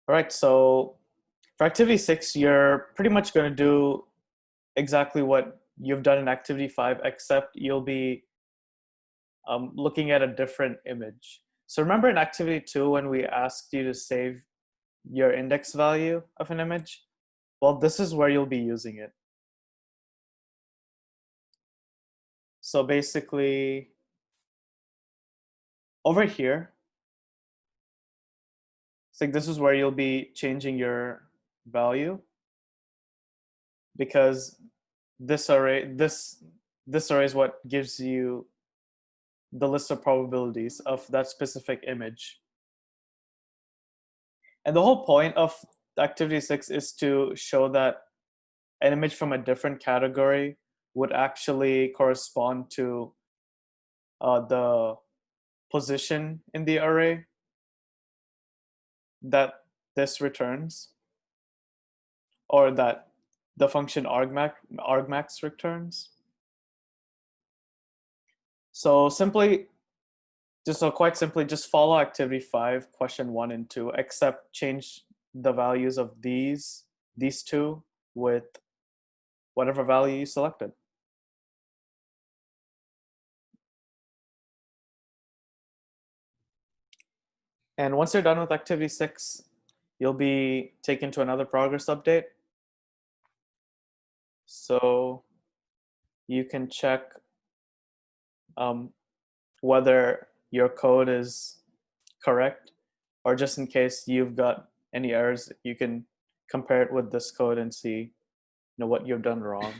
All right, so for activity 6, you're pretty much going to do exactly what you've done in activity 5, except you'll be looking at a different image. So remember in activity 2 when we asked you to save your index value of an image? Well, this is where you'll be using it. So basically, over here, it's like this is where you'll be changing your value, because this array is what gives you the list of probabilities of that specific image. And the whole point of activity 6 is to show that an image from a different category would actually correspond to the position in the array that this returns, or that the function argmax returns. So quite simply, just follow activity 5, question 1 and 2, except change the values of these two with whatever value you selected. And once you're done with activity 6, you'll be taken to another progress update. So you can check whether your code is correct, or just in case you've got any errors, you can compare it with this code and see what you've done wrong.